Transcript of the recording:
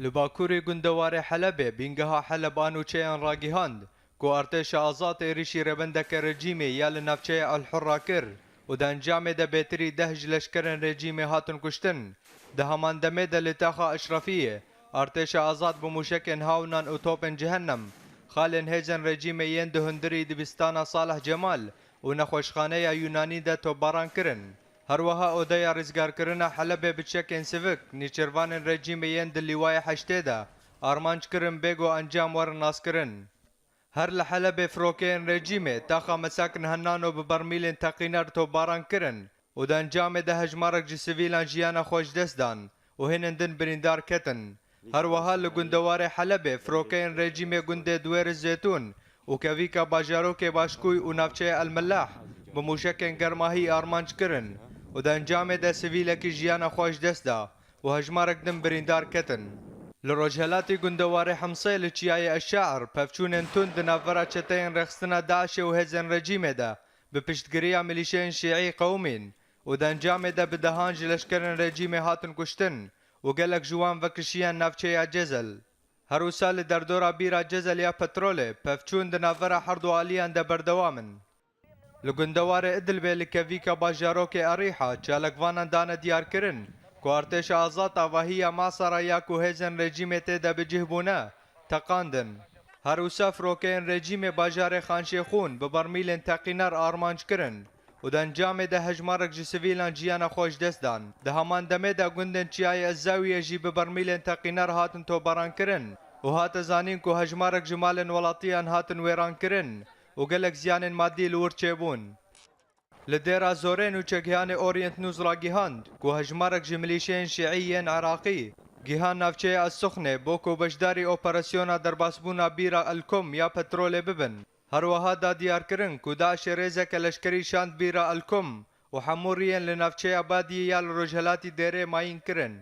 لباکوری گندوار حلب بینگها حلب آنوچهان راگیهاند کو ارتش آزاد ایریشی ربندک رژیمی یا لنفچه الحرا کر و د انجام ده بهتری دهج لشکرن رژیمی هاتن کشتن ده همان دمه ده لتاخا اشرافیه ارتش آزاد بموشکن هاونان اوتوپن جهنم خالن هیزن رژیمی ین ده هندری دبستان صالح جمال و نخوشخانه یونانی ده توباران کرن هروها اودیا رزگارکرنا حلب بچکن سیوک نیچروان رژیم یند لیوای حشته ده آرمانج کرن بگو انجام ور ناس کرن هر لحلب فروکین رژیم تاخا مساکن هنانو ببرمیل تقینر تو باران کرن و د انجام ده هجمارک جی سیویلان جیانا خوش دست دان و هنندن بریندار کتن هروها لگندوار حلب فروکین رژیم گنده دویر زیتون و کویکا باجاروک باشکوی و نافچه الملاح بموشکن گرماهی آرمانج کرن و د انجام ده سیویلکی جیانا خوش دست دا و هجمارک دن بریندار کتن لروجهلاتی گندوار حمصه لچیای الشاعر پفچون تند نافرا چتین رخصتنا داعش و هزن رژیم ده به پشتگیری ملیشین شیعی قومین و د انجام ده بدهانج لشکرن رژیم هاتن کشتن و گلک جوان وکشیان نافچه یا جزل هر سال در دورا بیرا جزل یا پترول پفچون د نافرا حردو آلیان ده بردوامن لگندوار ادلبه لکویکا باجاروک اریحا چالکوانان دانه دیار کرن کو ارتش آزاد آواهی ماسارا یا کو هزن رژیم تیدا بجهبونه تقاندن هروسا فروکین رژیم باجار خانشیخون ببرمیلن تقینر آرمانج کرن و د انجام ده هجمارک جی سیویلان جیانا خوش دست دان ده همان دمه ده گندن چیای الزاویه جی ببرمیلن تقینر هاتن تو باران کرن و هات زانین کو هجمارک جمالن ولاتیان هاتن ویران کرن و گلک زیان مادی لورچه بون لديرا زورين وچگهان اورينت نوز را گیهاند کو هجمارک جملیشین شیعیین عراقی گیهان نافچه السخنه بوکو بشداری اپراسیونا در باسبونا بیرا الکم یا پترول ببن هروها دا دیار کرن کو داعش ریزک لشکری شاند بیرا الکم و حمورین لنافچه آبادی یا لرجهلاتی دیره ماین کرن